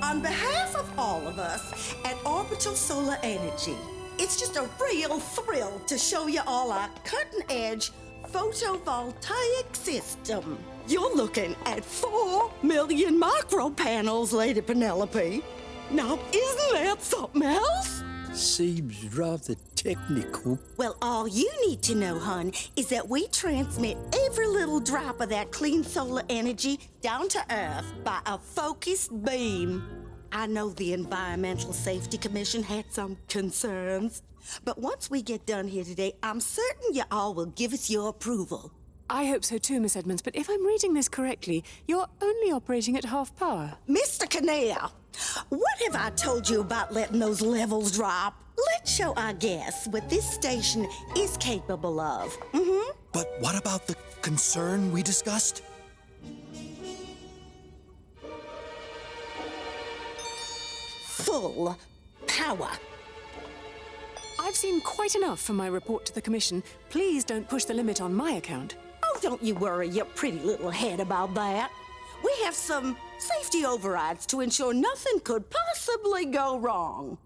On behalf of all of us at Orbital Solar Energy, it's just a real thrill to show you all our cutting-edge photovoltaic system. You're looking at 4 million micro panels, Lady Penelope. Now, isn't that something else? Seems rather technical. Well, all you need to know, hon, is that we transmit every little drop of that clean solar energy down to Earth by a focused beam. I know the Environmental Safety Commission had some concerns, but once we get done here today, I'm certain you all will give us your approval. I hope so too, Miss Edmonds, but if I'm reading this correctly, you're only operating at half power. Mr. Kayo, what have I told you about letting those levels drop? Let's show our guests what this station is capable of. But what about the concern we discussed? Full power. I've seen quite enough for my report to the Commission. Please don't push the limit on my account. Oh, don't you worry your pretty little head about that. We have some safety overrides to ensure nothing could possibly go wrong.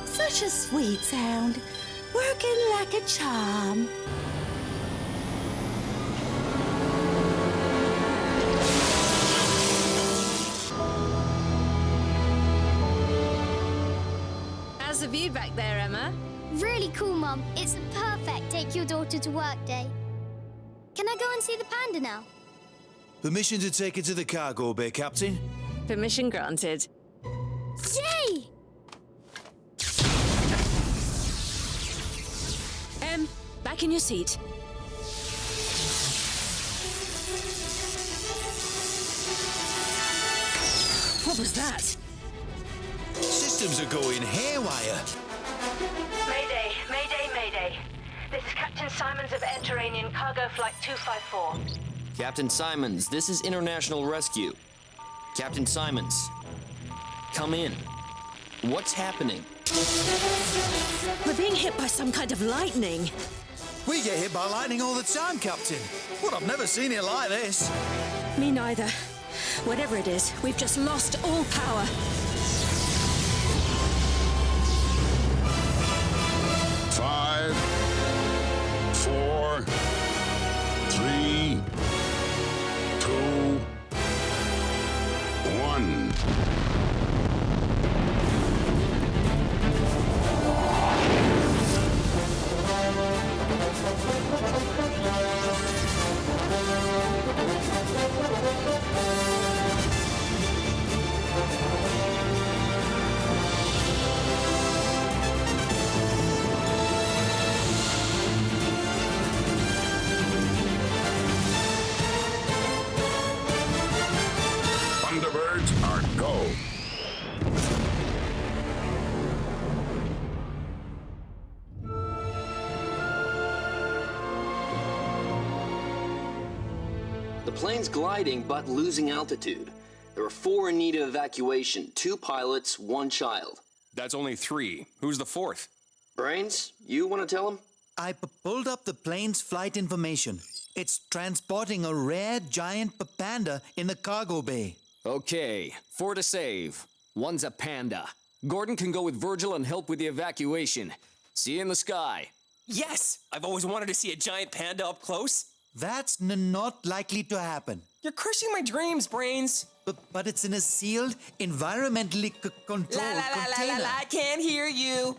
Such a sweet sound, working like a charm. How's the view back there, Emma? Really cool, Mum. It's a perfect take your daughter to work day. Can I go and see the panda now? Permission to take it to the cargo bay, Captain. Permission granted. Yay! Back in your seat. What was that? Systems are going haywire. Mayday, mayday, mayday. This is Captain Simons of Enteranian Cargo Flight 254. Captain Simons, this is International Rescue. Captain Simons, come in. What's happening? We're being hit by some kind of lightning. We get hit by lightning all the time, Captain. Well, I've never seen it like this. Me neither. Whatever it is, we've just lost all power. 5, 4, 3, 2, 1. Thunderbirds Are Go. The plane's gliding but losing altitude. There are 4 in need of evacuation, 2 pilots, 1 child. That's only 3. Who's the 4th? Brains, you want to tell him? I pulled up the plane's flight information. It's transporting a rare giant panda in the cargo bay. Okay, 4 to save. 1's a panda. Gordon can go with Virgil and help with the evacuation. See you in the sky. Yes! I've always wanted to see a giant panda up close. That's not likely to happen. You're crushing my dreams, Brains. But it's in a sealed, environmentally controlled container. I can't hear you.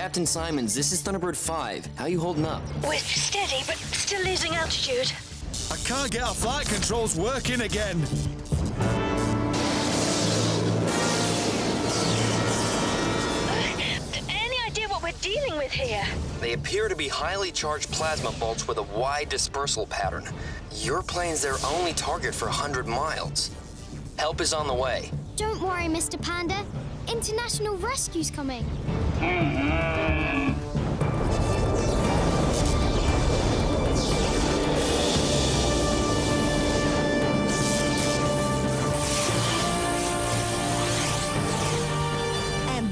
Captain Simons, this is Thunderbird 5. How you holding up? We're steady, but still losing altitude. I can't get our flight controls working again. Any idea what we're dealing with here? They appear to be highly charged plasma bolts with a wide dispersal pattern. Your plane's their only target for 100 miles. Help is on the way. Don't worry, Mr. Panda. International rescue's coming.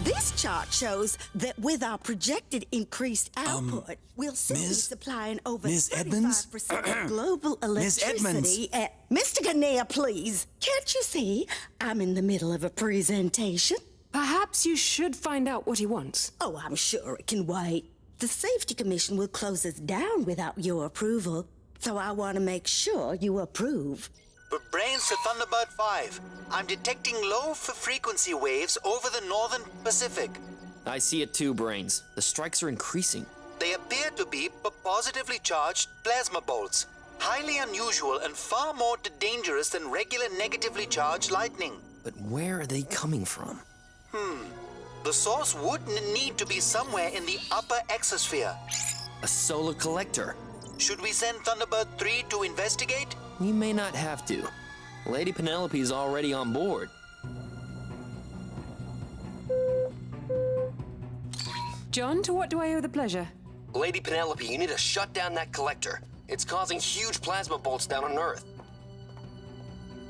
This chart shows that with our projected increased output, we'll soon be supplying over Ms. Edmonds? 35% of global Ms. Edmonds? electricity at... Mr. Kinnear, please. Can't you see? I'm in the middle of a presentation. Perhaps you should find out what he wants. Oh, I'm sure it can wait. The Safety Commission will close us down without your approval, so I want to make sure you approve. Brains to Thunderbird 5. I'm detecting low frequency waves over the northern Pacific. I see it too, Brains. The strikes are increasing. They appear to be positively charged plasma bolts. Highly unusual and far more dangerous than regular negatively charged lightning. But where are they coming from? The source would need to be somewhere in the upper exosphere. A solar collector. Should we send Thunderbird 3 to investigate? We may not have to. Lady Penelope is already on board. John, to what do I owe the pleasure? Lady Penelope, you need to shut down that collector. It's causing huge plasma bolts down on Earth.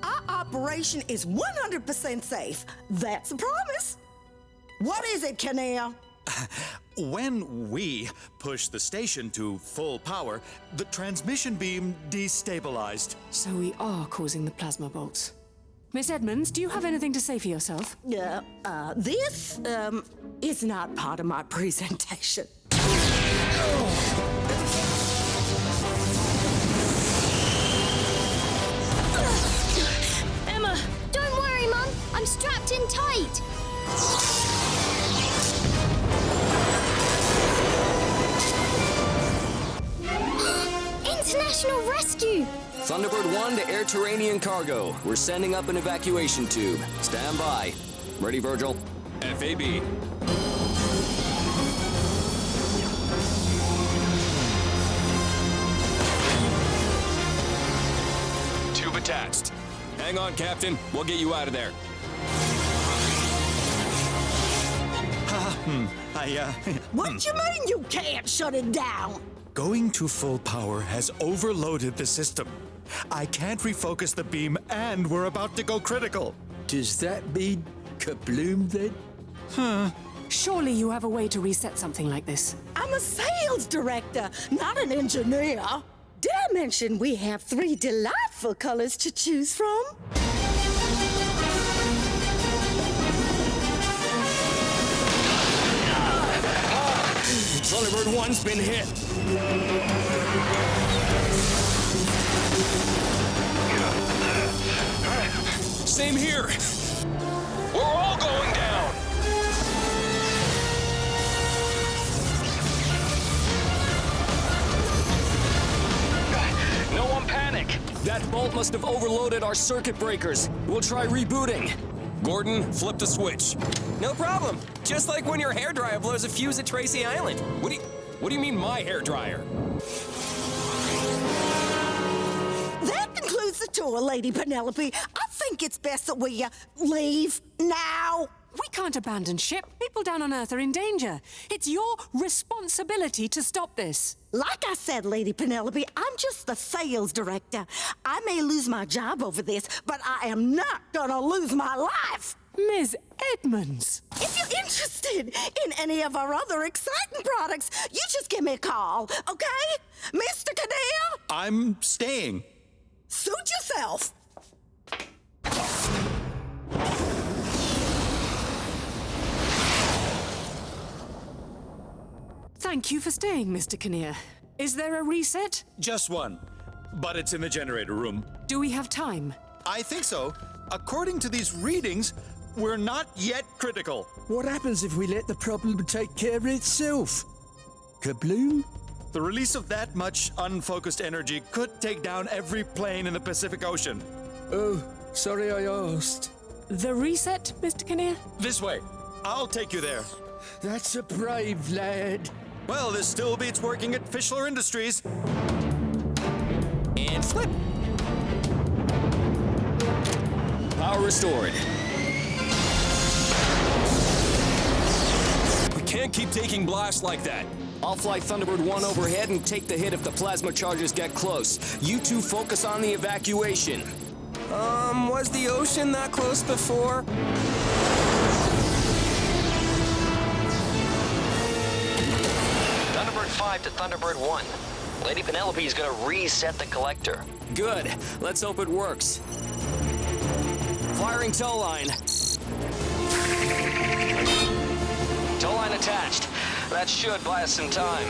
Our operation is 100% safe. That's a promise. What is it, Kinnear? When we push the station to full power, the transmission beam destabilized. So we are causing the plasma bolts. Miss Edmonds, do you have anything to say for yourself? This is not part of my presentation. Emma! Don't worry, Mum. I'm strapped in tight. International rescue! Thunderbird 1 to Air Terranian Cargo. We're sending up an evacuation tube. Stand by. Ready, Virgil? FAB. Tube attached. Hang on, Captain. We'll get you out of there. What you mean you can't shut it down? Going to full power has overloaded the system. I can't refocus the beam, and we're about to go critical. Does that mean kabloom then? Surely you have a way to reset something like this. I'm a sales director, not an engineer. Did I mention we have 3 delightful colors to choose from? Thunderbird 1's been hit. Same here. We're all going down. No one panic. That bolt must have overloaded our circuit breakers. We'll try rebooting. Gordon, flip the switch. No problem. Just like when your hairdryer blows a fuse at Tracy Island. What do you mean my hairdryer? That concludes the tour, Lady Penelope. I think it's best that we leave now. We can't abandon ship. People down on Earth are in danger. It's your responsibility to stop this. Like I said, Lady Penelope, I'm just the sales director. I may lose my job over this, but I am not gonna lose my life. Ms. Edmonds. If you're interested in any of our other exciting products, you just give me a call, okay? Mr. Kinnear? I'm staying. Suit yourself. Thank you for staying, Mr. Kinnear. Is there a reset? Just one, but it's in the generator room. Do we have time? I think so. According to these readings, we're not yet critical. What happens if we let the problem take care of itself? Kabloom? The release of that much unfocused energy could take down every plane in the Pacific Ocean. Oh, sorry I asked. The reset, Mr. Kinnear? This way. I'll take you there. That's a brave lad. Well, this still beats working at Fischler Industries. And flip. Power restored. We can't keep taking blasts like that. I'll fly Thunderbird 1 overhead and take the hit if the plasma charges get close. You two focus on the evacuation. Was the ocean that close before? Thunderbird 5 to Thunderbird 1. Lady Penelope is gonna reset the collector. Good. Let's hope it works. Firing tow line. Tow line attached. That should buy us some time.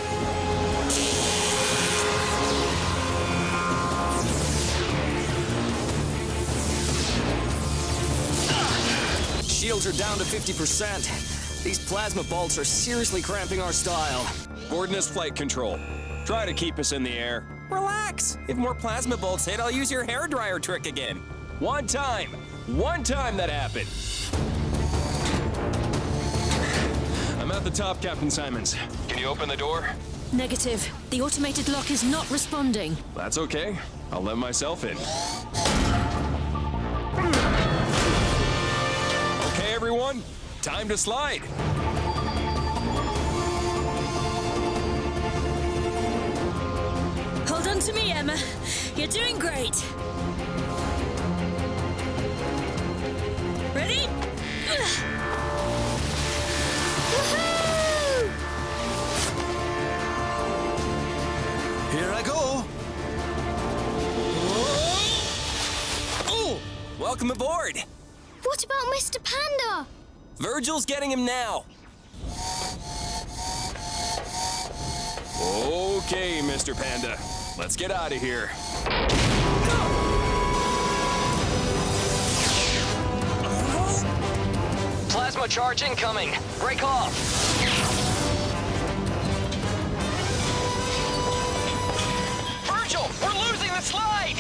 Shields are down to 50%. These plasma bolts are seriously cramping our style. Gordon has flight control. Try to keep us in the air. Relax. If more plasma bolts hit, I'll use your hairdryer trick again. One time that happened. I'm at the top, Captain Simons. Can you open the door? Negative. The automated lock is not responding. That's okay. I'll let myself in. Okay, everyone. Time to slide. Hold on to me, Emma. You're doing great. Ready? Woohoo! Here I go. Oh! Welcome aboard. What about Mr. Panda? Virgil's getting him now. Okay, Mr. Panda. Let's get out of here. Plasma charge incoming. Break off. Virgil, we're losing the slide.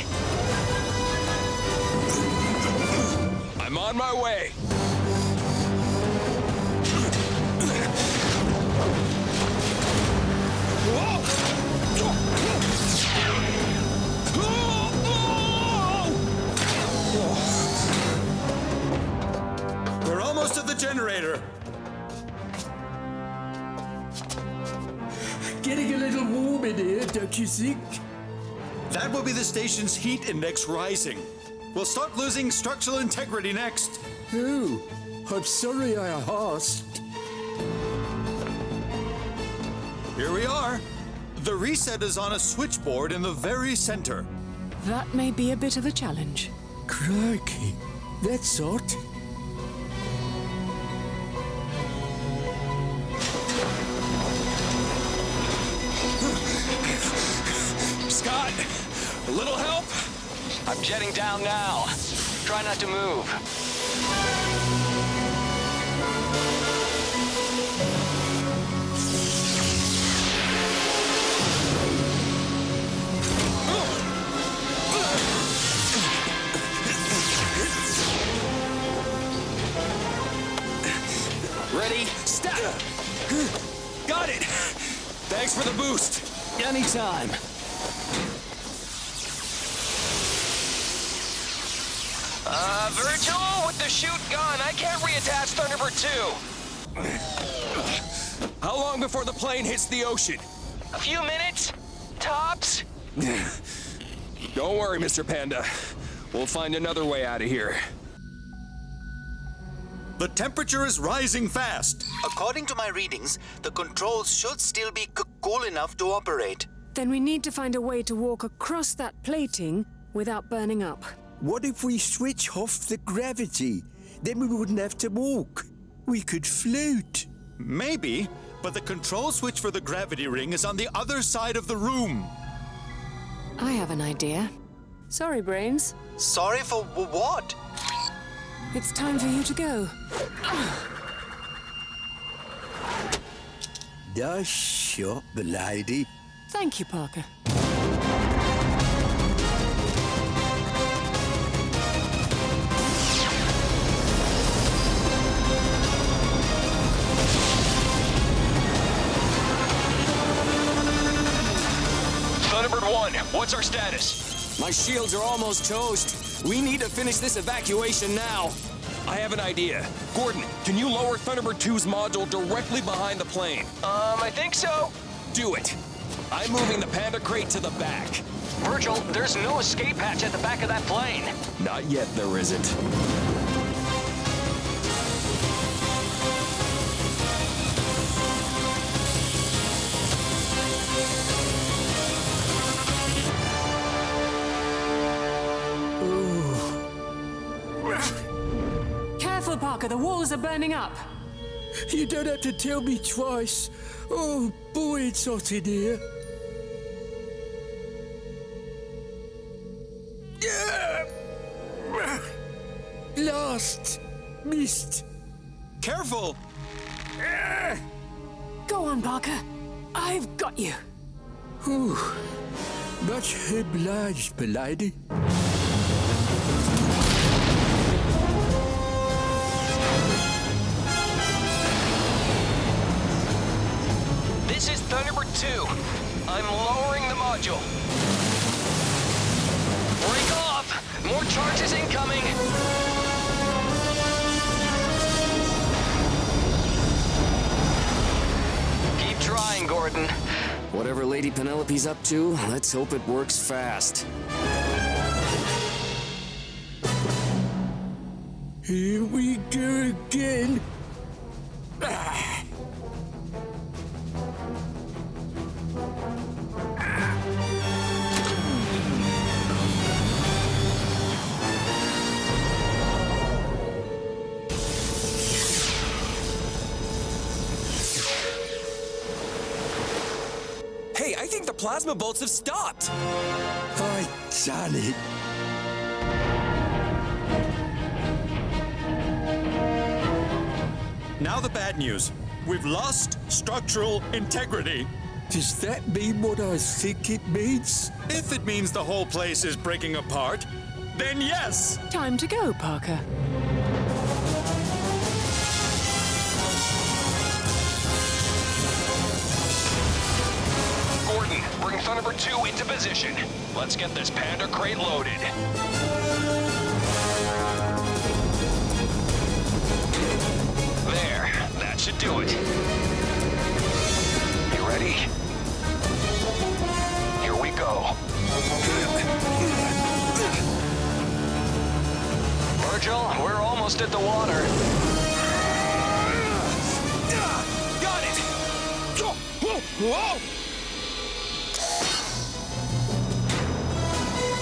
I'm on my way. We're almost at the generator. Getting a little warm in here, don't you think? That will be the station's heat index rising. We'll start losing structural integrity next. Oh, I'm sorry I asked. Here we are. The reset is on a switchboard in the very center. That may be a bit of a challenge. Crikey, that's odd. Scott, a little help? I'm jetting down now. Try not to move. Ready? Stop! Got it! Thanks for the boost. Anytime. Virgil, with the chute gone, I can't reattach Thunderbird 2. How long before the plane hits the ocean? A few minutes? Tops? Don't worry, Mr. Panda. We'll find another way out of here. The temperature is rising fast. According to my readings, the controls should still be cool enough to operate. Then we need to find a way to walk across that plating without burning up. What if we switch off the gravity? Then we wouldn't have to walk. We could float. Maybe, but the control switch for the gravity ring is on the other side of the room. I have an idea. Sorry, Brains. Sorry for what? It's time for you to go. Nice shot, lady. Thank you, Parker. Thunderbird 1, what's our status? My shields are almost toast. We need to finish this evacuation now. I have an idea. Gordon, can you lower Thunderbird 2's module directly behind the plane? I think so. Do it. I'm moving the panda crate to the back. Virgil, there's no escape hatch at the back of that plane. Not yet, there isn't. Careful, Parker. The walls are burning up. You don't have to tell me twice. Oh, boy, it's hot in here. Lost. Missed. Careful! Go on, Parker. I've got you. Whew. Much obliged, lady. This is Thunderbird 2. I'm lowering the module. Break off! More charges incoming! Keep trying, Gordon. Whatever Lady Penelope's up to, let's hope it works fast. Here we go again. Hey, I think the plasma bolts have stopped. I done it. Now the bad news. We've lost structural integrity. Does that mean what I think it means? If it means the whole place is breaking apart, then yes! Time to go, Parker. Gordon, bring Thunderbird 2 into position. Let's get this panda crate loaded. There, that should do it. You ready? Here we go. Virgil, we're almost at the water. Got it! Whoa!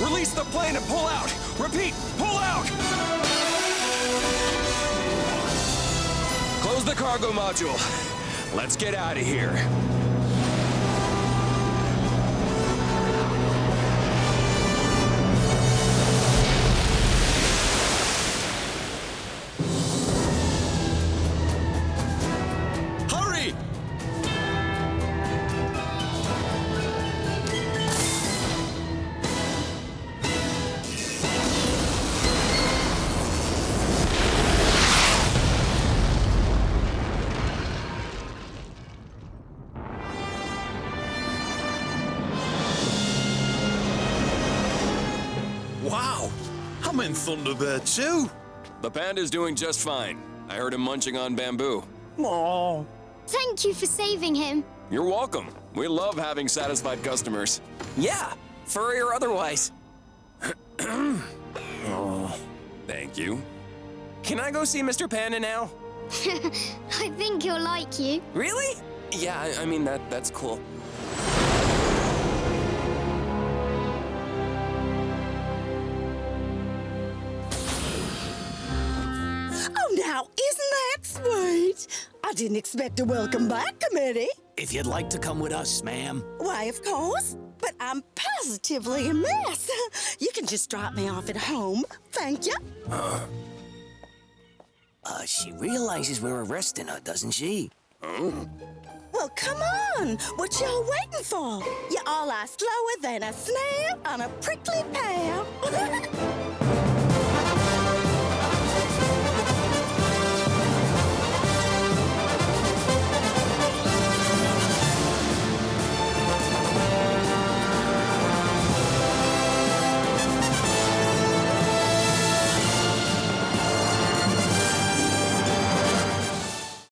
Release the plane and pull out! Repeat, pull out! Close the cargo module. Let's get out of here. Hurry! Wow! I'm in Thunderbird 2! The panda's doing just fine. I heard him munching on bamboo. Aww. Thank you for saving him. You're welcome. We love having satisfied customers. Yeah, furry or otherwise. Oh, thank you. Can I go see Mr. Panda now? I think he'll like you. Really? Yeah, I mean, that's cool. Oh, now, isn't that sweet? I didn't expect a welcome back committee. If you'd like to come with us, ma'am. Why, of course. But I'm positively a mess. You can just drop me off at home. Thank you. She realizes we're arresting her, doesn't she? Well, come on. What y'all waiting for? You all are slower than a snail on a prickly pear.